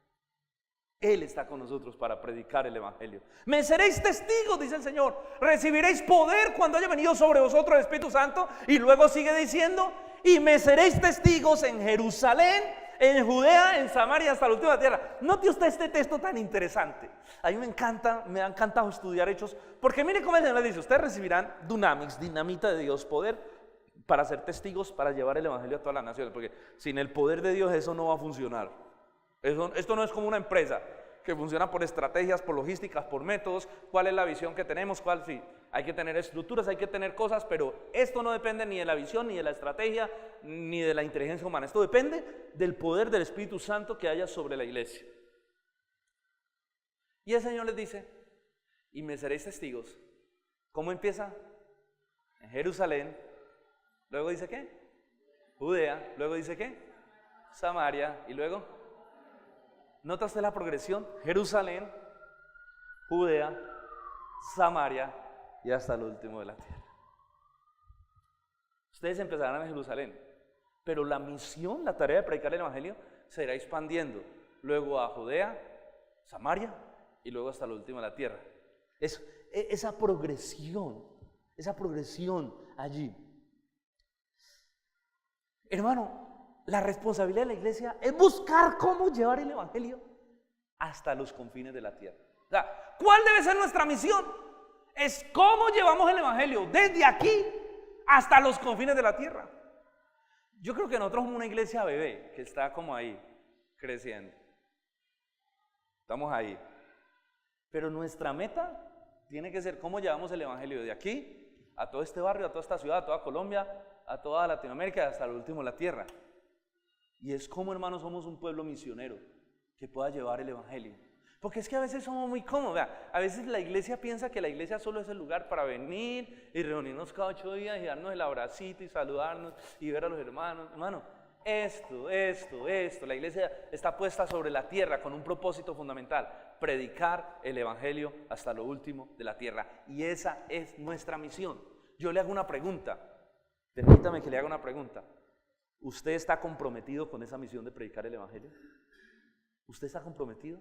Él está con nosotros para predicar el evangelio. Me seréis testigos, dice el Señor. Recibiréis poder cuando haya venido sobre vosotros el Espíritu Santo. Y luego sigue diciendo: y me seréis testigos en Jerusalén, en Judea, en Samaria, hasta la última tierra. Note usted este texto tan interesante. A mí me ha encantado estudiar Hechos, porque mire cómo el Señor le dice: ustedes recibirán dunamis, dinamita de Dios, poder para ser testigos, para llevar el evangelio a todas las naciones, porque sin el poder de Dios eso no va a funcionar. Esto no es como una empresa que funciona por estrategias, por logísticas, por métodos. ¿Cuál es la visión que tenemos? ¿Cuál? Sí, hay que tener estructuras, hay que tener cosas, pero esto no depende ni de la visión, ni de la estrategia, ni de la inteligencia humana. Esto depende del poder del Espíritu Santo que haya sobre la iglesia. Y el Señor les dice, y me seréis testigos. ¿Cómo empieza? En Jerusalén. Luego dice ¿qué? Judea. Luego dice ¿qué? Samaria. Y luego, ¿nota usted la progresión? Jerusalén, Judea, Samaria y hasta el último de la tierra. Ustedes empezarán en Jerusalén, pero la misión, la tarea de predicar el evangelio se irá expandiendo. Luego a Judea, Samaria y luego hasta el último de la tierra. Esa progresión allí. Hermano, la responsabilidad de la iglesia es buscar cómo llevar el evangelio hasta los confines de la tierra. O sea, ¿cuál debe ser nuestra misión? Es cómo llevamos el evangelio desde aquí hasta los confines de la tierra. Yo creo que nosotros somos una iglesia bebé que está como ahí, creciendo. Estamos ahí. Pero nuestra meta tiene que ser cómo llevamos el evangelio de aquí a todo este barrio, a toda esta ciudad, a toda Colombia, a toda Latinoamérica, hasta el último de la tierra. Y es como, hermanos, somos un pueblo misionero que pueda llevar el evangelio. Porque es que a veces somos muy cómodos. Vea, a veces la iglesia piensa que la iglesia solo es el lugar para venir y reunirnos cada 8 días y darnos el abracito y saludarnos y ver a los hermanos. Hermano, esto, la iglesia está puesta sobre la tierra con un propósito fundamental: predicar el evangelio hasta lo último de la tierra. Y esa es nuestra misión. Yo le hago una pregunta, permítame que le haga una pregunta. ¿Usted está comprometido con esa misión de predicar el evangelio? ¿Usted está comprometido?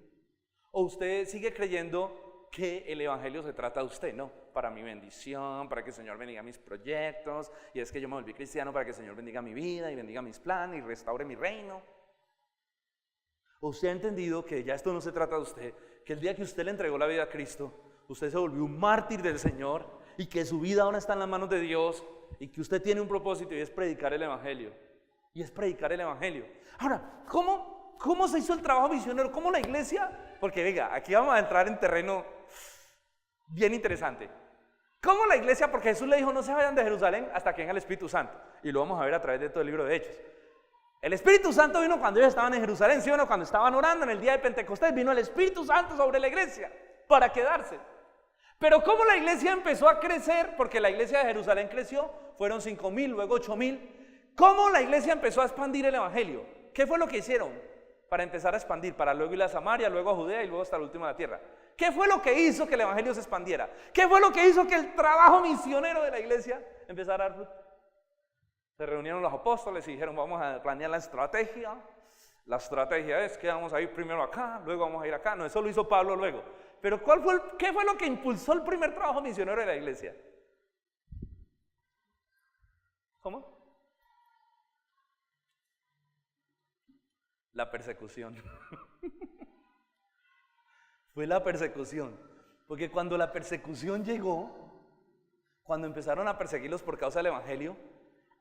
¿O usted sigue creyendo que el evangelio se trata de usted? No, para mi bendición, para que el Señor bendiga mis proyectos, y es que yo me volví cristiano para que el Señor bendiga mi vida y bendiga mis planes y restaure mi reino. ¿O usted ha entendido que ya esto no se trata de usted, que el día que usted le entregó la vida a Cristo, usted se volvió un mártir del Señor y que su vida ahora está en las manos de Dios y que usted tiene un propósito y es predicar el evangelio? Y es predicar el evangelio. Ahora, ¿cómo se hizo el trabajo misionero? ¿Cómo la iglesia? Porque venga, aquí vamos a entrar en terreno bien interesante. ¿Cómo la iglesia? Porque Jesús le dijo, no se vayan de Jerusalén hasta que venga el Espíritu Santo. Y lo vamos a ver a través de todo el libro de Hechos. El Espíritu Santo vino cuando ellos estaban en Jerusalén, ¿sí o no? Cuando estaban orando en el día de Pentecostés, vino el Espíritu Santo sobre la iglesia para quedarse. Pero ¿cómo la iglesia empezó a crecer? Porque la iglesia de Jerusalén creció, fueron 5,000, luego 8,000. ¿Cómo la iglesia empezó a expandir el evangelio? ¿Qué fue lo que hicieron para empezar a expandir? Para luego ir a Samaria, luego a Judea y luego hasta el último de la tierra. ¿Qué fue lo que hizo que el evangelio se expandiera? ¿Qué fue lo que hizo que el trabajo misionero de la iglesia empezara a dar fruto? Se reunieron los apóstoles y dijeron, vamos a planear la estrategia. La estrategia es que vamos a ir primero acá, luego vamos a ir acá. No, eso lo hizo Pablo luego. Pero ¿qué fue lo que impulsó el primer trabajo misionero de la iglesia? ¿Cómo? La persecución. Fue la persecución. Porque cuando la persecución llegó, cuando empezaron a perseguirlos por causa del evangelio,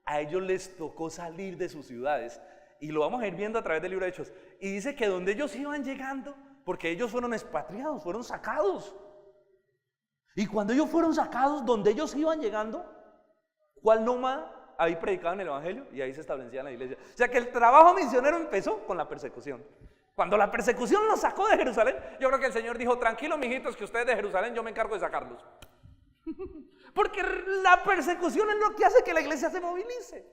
a ellos les tocó salir de sus ciudades. Y lo vamos a ir viendo a través del libro de Hechos. Y dice que donde ellos iban llegando, porque ellos fueron expatriados, fueron sacados. Y cuando ellos fueron sacados, donde ellos iban llegando, ¿cuál nómada? Ahí predicaban el evangelio y ahí se establecía la iglesia. O sea que el trabajo misionero empezó con la persecución. Cuando la persecución los sacó de Jerusalén, yo creo que el Señor dijo, tranquilos mijitos, que ustedes de Jerusalén yo me encargo de sacarlos. Porque la persecución es lo que hace que la iglesia se movilice.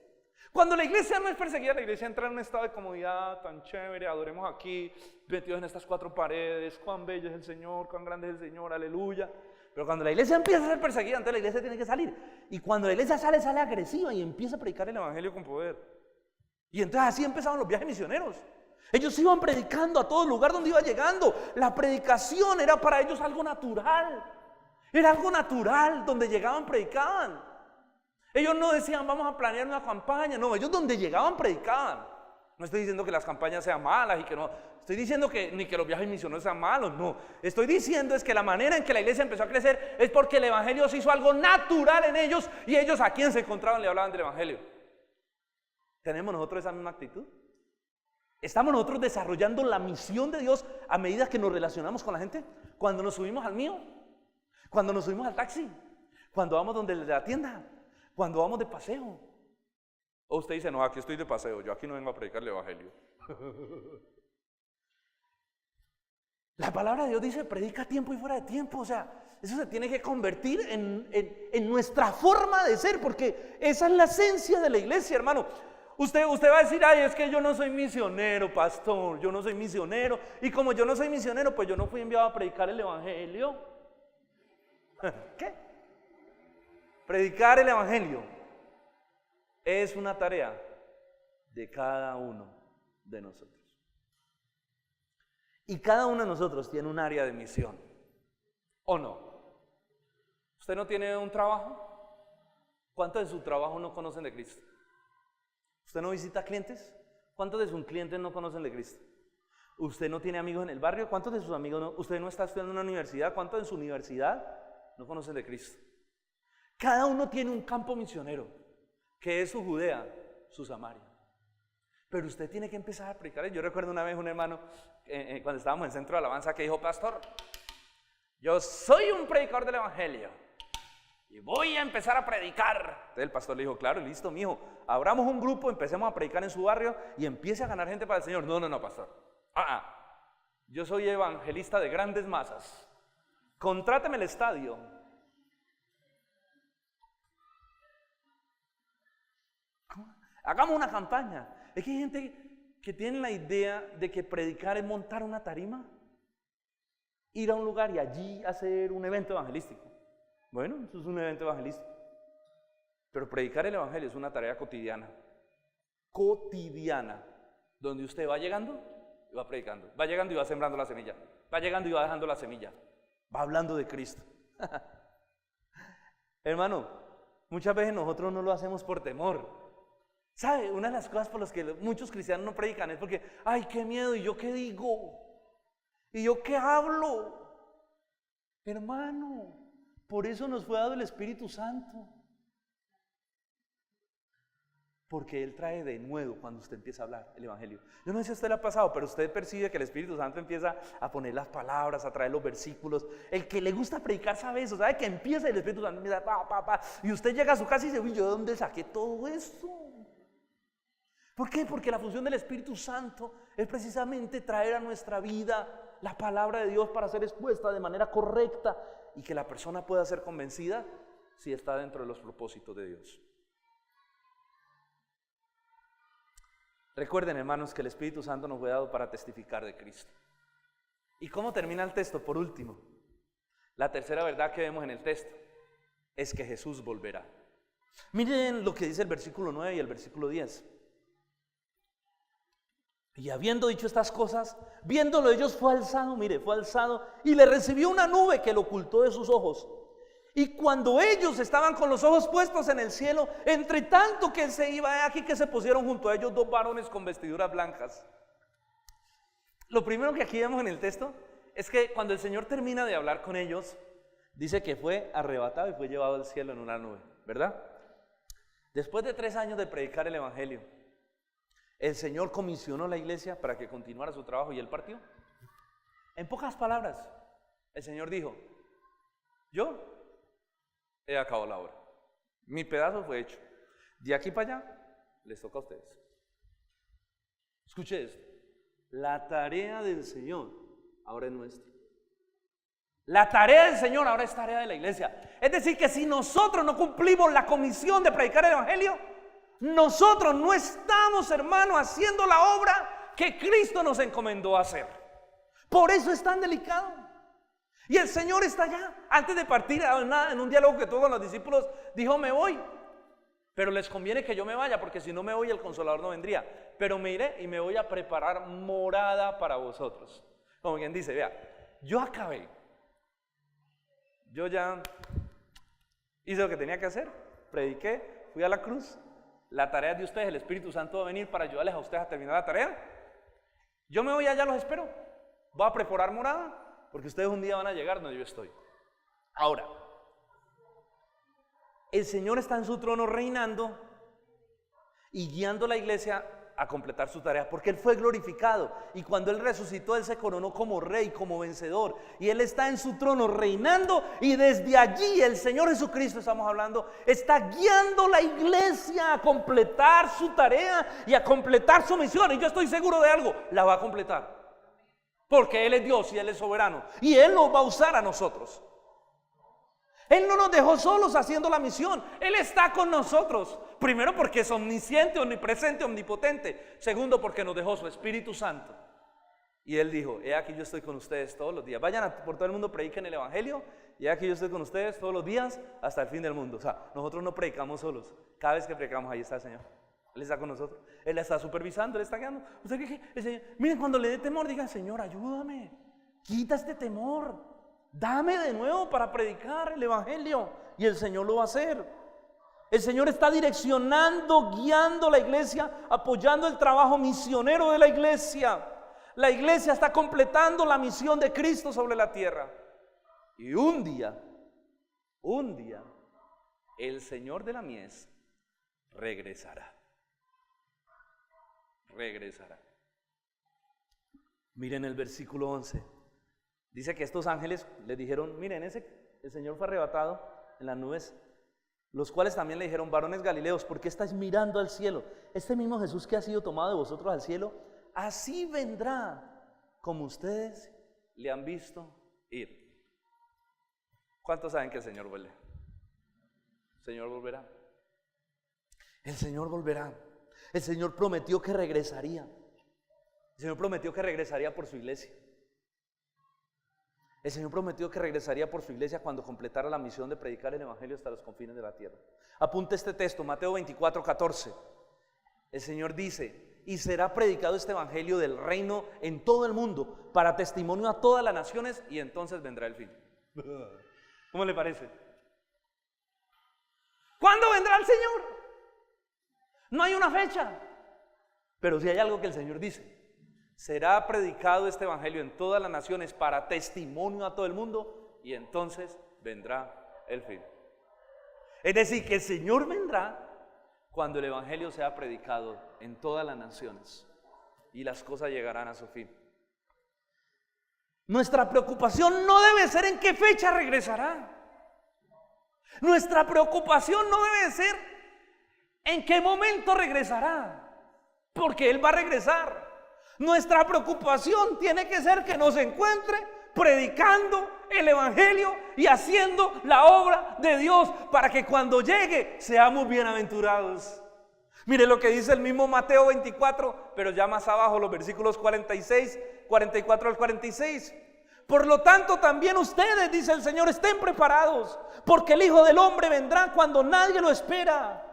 Cuando la iglesia no es perseguida, la iglesia entra en un estado de comodidad tan chévere, adoremos aquí, metidos en estas 4 paredes, cuán bello es el Señor, cuán grande es el Señor, aleluya. Pero cuando la iglesia empieza a ser perseguida, entonces la iglesia tiene que salir. Y cuando la iglesia sale agresiva y empieza a predicar el evangelio con poder. Y entonces así empezaron los viajes misioneros. Ellos iban predicando a todo lugar donde iba llegando. La predicación era para ellos algo natural. Era algo natural, donde llegaban predicaban. Ellos no decían vamos a planear una campaña, no, ellos donde llegaban predicaban. No estoy diciendo que las campañas sean malas y que no, estoy diciendo que ni que los viajes misioneros sean malos, no. Estoy diciendo es que la manera en que la iglesia empezó a crecer es porque el evangelio se hizo algo natural en ellos y ellos a quien se encontraban le hablaban del evangelio. ¿Tenemos nosotros esa misma actitud? ¿Estamos nosotros desarrollando la misión de Dios a medida que nos relacionamos con la gente? Cuando nos subimos al mío, cuando nos subimos al taxi, cuando vamos donde la tienda, cuando vamos de paseo. O usted dice, no, aquí estoy de paseo, yo aquí no vengo a predicar el evangelio. La palabra de Dios dice, predica a tiempo y fuera de tiempo. O sea, eso se tiene que convertir en nuestra forma de ser, porque esa es la esencia de la iglesia, hermano. Usted va a decir, ay, es que yo no soy misionero, pastor, yo no soy misionero. Y como yo no soy misionero, pues yo no fui enviado a predicar el evangelio. ¿Qué? Predicar el evangelio es una tarea de cada uno de nosotros. Y cada uno de nosotros tiene un área de misión, ¿o no? ¿Usted no tiene un trabajo? ¿Cuántos de su trabajo no conocen de Cristo? ¿Usted no visita clientes? ¿Cuántos de sus clientes no conocen de Cristo? ¿Usted no tiene amigos en el barrio? ¿Cuántos de sus amigos no? ¿Usted no está estudiando en una universidad? ¿Cuántos en su universidad no conocen de Cristo? Cada uno tiene un campo misionero, que es su Judea, su Samaria. Pero usted tiene que empezar a predicar. Yo recuerdo una vez un hermano, cuando estábamos en Centro de Alabanza, que dijo, pastor, yo soy un predicador del evangelio y voy a empezar a predicar. Entonces el pastor le dijo, claro, listo, mijo, abramos un grupo, empecemos a predicar en su barrio y empiece a ganar gente para el Señor. No, pastor. Yo soy evangelista de grandes masas. Contráteme el estadio. Hagamos una campaña. Es que hay gente que tiene la idea de que predicar es montar una tarima, ir a un lugar y allí hacer un evento evangelístico. Bueno, eso es un evento evangelístico. Pero predicar el evangelio es una tarea cotidiana. Cotidiana. Donde usted va llegando y va predicando. Va llegando y va sembrando la semilla. Va llegando y va dejando la semilla. Va hablando de Cristo. Hermano, muchas veces nosotros no lo hacemos por temor. ¿Sabe? Una de las cosas por las que muchos cristianos no predican es porque, ay, qué miedo, ¿y yo qué digo? ¿Y yo qué hablo? Hermano, por eso nos fue dado el Espíritu Santo. Porque Él trae de nuevo cuando usted empieza a hablar el evangelio. Yo no sé si a usted le ha pasado, pero usted percibe que el Espíritu Santo empieza a poner las palabras, a traer los versículos. El que le gusta predicar sabe eso, sabe que empieza el Espíritu Santo, empieza y usted llega a su casa y dice, uy, ¿yo de dónde saqué todo eso? ¿Por qué? Porque la función del Espíritu Santo es precisamente traer a nuestra vida la palabra de Dios para ser expuesta de manera correcta y que la persona pueda ser convencida si está dentro de los propósitos de Dios. Recuerden, hermanos, que el Espíritu Santo nos fue dado para testificar de Cristo. ¿Y cómo termina el texto? Por último, la tercera verdad que vemos en el texto es que Jesús volverá. Miren lo que dice el versículo 9 y el versículo 10. Y habiendo dicho estas cosas, viéndolo ellos fue alzado y le recibió una nube que lo ocultó de sus ojos. Y cuando ellos estaban con los ojos puestos en el cielo, entre tanto que se iba, aquí que se pusieron junto a ellos dos varones con vestiduras blancas. Lo primero que aquí vemos en el texto es que cuando el Señor termina de hablar con ellos, dice que fue arrebatado y fue llevado al cielo en una nube, ¿verdad? Después de 3 años de predicar el evangelio, el Señor comisionó a la iglesia para que continuara su trabajo y Él partió. En pocas palabras, el Señor dijo, yo he acabado la obra. Mi pedazo fue hecho. De aquí para allá, les toca a ustedes. Escuche esto. La tarea del Señor ahora es nuestra. La tarea del Señor ahora es tarea de la iglesia. Es decir, que si nosotros no cumplimos la comisión de predicar el evangelio, nosotros no estamos, hermano, haciendo la obra que Cristo nos encomendó a hacer. Por eso es tan delicado. Y el Señor está allá. Antes de partir, en un diálogo que tuvo con los discípulos, dijo, me voy. Pero les conviene que yo me vaya, porque si no me voy, el Consolador no vendría. Pero me iré y me voy a preparar morada para vosotros. Como quien dice, vea, yo acabé. Yo ya hice lo que tenía que hacer. Prediqué, fui a la cruz. La tarea de ustedes, el Espíritu Santo va a venir para ayudarles a ustedes a terminar la tarea. Yo me voy allá, los espero. Voy a preparar morada, porque ustedes un día van a llegar donde yo estoy. Ahora, el Señor está en su trono reinando y guiando a la iglesia a completar su tarea, porque Él fue glorificado, y cuando Él resucitó, Él se coronó como rey, como vencedor, y Él está en su trono reinando, y desde allí el Señor Jesucristo, estamos hablando, está guiando la iglesia a completar su tarea y a completar su misión. Y yo estoy seguro de algo, la va a completar, porque Él es Dios y Él es soberano, y Él nos va a usar a nosotros. Él no nos dejó solos haciendo la misión. Él está con nosotros. Primero, porque es omnisciente, omnipresente, omnipotente. Segundo, porque nos dejó su Espíritu Santo. Y Él dijo: he aquí yo estoy con ustedes todos los días. Vayan por todo el mundo, prediquen el Evangelio. Y he aquí yo estoy con ustedes todos los días hasta el fin del mundo. O sea, nosotros no predicamos solos. Cada vez que predicamos, ahí está el Señor. Él está con nosotros. Él está supervisando, Él está guiando. ¿Usted qué? El Señor, miren, cuando le dé temor, digan: Señor, ayúdame. Quita este temor. Dame de nuevo para predicar el Evangelio. Y el Señor lo va a hacer. El Señor está direccionando, guiando la iglesia, apoyando el trabajo misionero de la iglesia. La iglesia está completando la misión de Cristo sobre la tierra. Y un día, el Señor de la mies regresará. Regresará. Miren el versículo 11. Dice que estos ángeles les dijeron: miren, el Señor fue arrebatado en las nubes, los cuales también le dijeron: varones galileos, ¿por qué estáis mirando al cielo? Este mismo Jesús que ha sido tomado de vosotros al cielo, así vendrá como ustedes le han visto ir. ¿Cuántos saben que el Señor vuelve? El Señor volverá. El Señor volverá. El Señor prometió que regresaría. El Señor prometió que regresaría por su iglesia. El Señor prometió que regresaría por su iglesia cuando completara la misión de predicar el Evangelio hasta los confines de la tierra. Apunte este texto, Mateo 24:14. El Señor dice: y será predicado este Evangelio del reino en todo el mundo, para testimonio a todas las naciones, y entonces vendrá el fin. ¿Cómo le parece? ¿Cuándo vendrá el Señor? No hay una fecha, pero sí hay algo que el Señor dice: será predicado este Evangelio en todas las naciones para testimonio a todo el mundo, y entonces vendrá el fin. Es decir, que el Señor vendrá cuando el Evangelio sea predicado en todas las naciones y las cosas llegarán a su fin. Nuestra preocupación no debe ser en qué fecha regresará. Nuestra preocupación no debe ser en qué momento regresará, porque Él va a regresar. Nuestra preocupación tiene que ser que nos encuentre predicando el Evangelio y haciendo la obra de Dios, para que cuando llegue seamos bienaventurados. Mire lo que dice el mismo Mateo 24, pero ya más abajo, los versículos 44 al 46. Por lo tanto, también ustedes, dice el Señor, estén preparados, porque el Hijo del Hombre vendrá cuando nadie lo espera.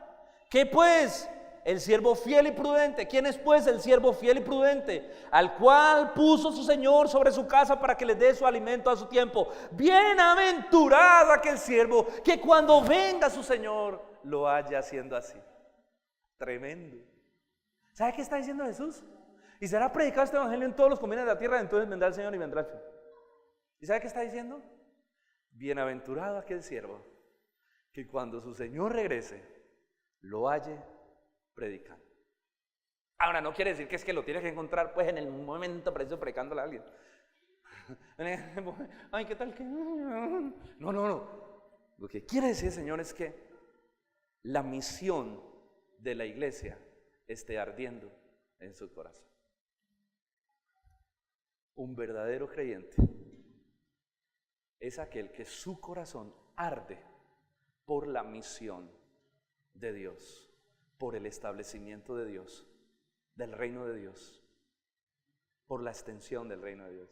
¿Qué pues? El siervo fiel y prudente. ¿Quién es pues el siervo fiel y prudente? Al cual puso su Señor sobre su casa para que le dé su alimento a su tiempo. Bienaventurado aquel siervo que cuando venga su Señor lo haya haciendo así. Tremendo. ¿Sabe qué está diciendo Jesús? Y será predicado este Evangelio en todos los confines de la tierra, entonces vendrá el Señor y vendrá el fin. ¿Y sabe qué está diciendo? Bienaventurado aquel siervo que cuando su Señor regrese lo halle predicando. Ahora, no quiere decir que es que lo tienes que encontrar pues en el momento preciso predicándole a alguien. Ay, ¿qué tal que? No. Lo que quiere decir, Señor, es que la misión de la iglesia esté ardiendo en su corazón. Un verdadero creyente es aquel que su corazón arde por la misión de Dios, por el establecimiento de Dios, del reino de Dios, por la extensión del reino de Dios.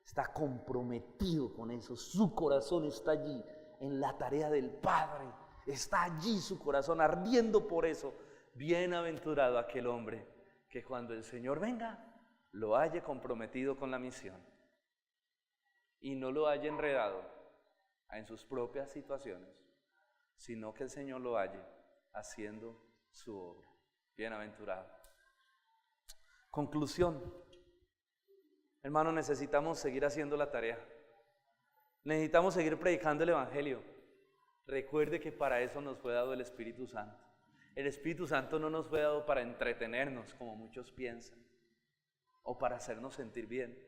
Está comprometido con eso, su corazón está allí en la tarea del Padre, está allí su corazón ardiendo por eso. Bienaventurado aquel hombre que cuando el Señor venga lo haya comprometido con la misión y no lo haya enredado en sus propias situaciones, sino que el Señor lo haya haciendo su obra. Bienaventurado. Conclusión. Hermano, necesitamos seguir haciendo la tarea. Necesitamos seguir predicando el Evangelio. Recuerde que para eso nos fue dado el Espíritu Santo. El Espíritu Santo no nos fue dado para entretenernos, como muchos piensan, o para hacernos sentir bien.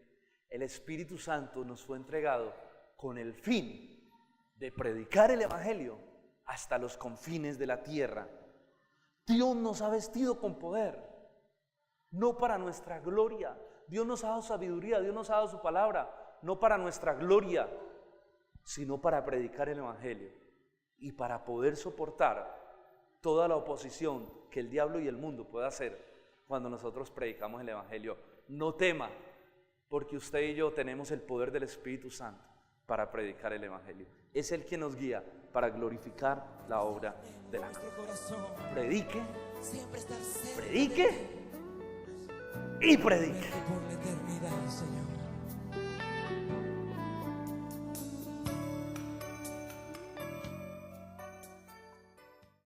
El Espíritu Santo nos fue entregado con el fin de predicar el Evangelio hasta los confines de la tierra. Dios nos ha vestido con poder, no para nuestra gloria. Dios nos ha dado sabiduría, Dios nos ha dado su palabra, no para nuestra gloria, sino para predicar el Evangelio y para poder soportar toda la oposición que el diablo y el mundo pueda hacer cuando nosotros predicamos el Evangelio. No tema, porque usted y yo tenemos el poder del Espíritu Santo para predicar el Evangelio. Es Él quien nos guía para glorificar la obra de la cruz. Predique, Siempre estar cerca predique y predique. por la eternidad, Señor.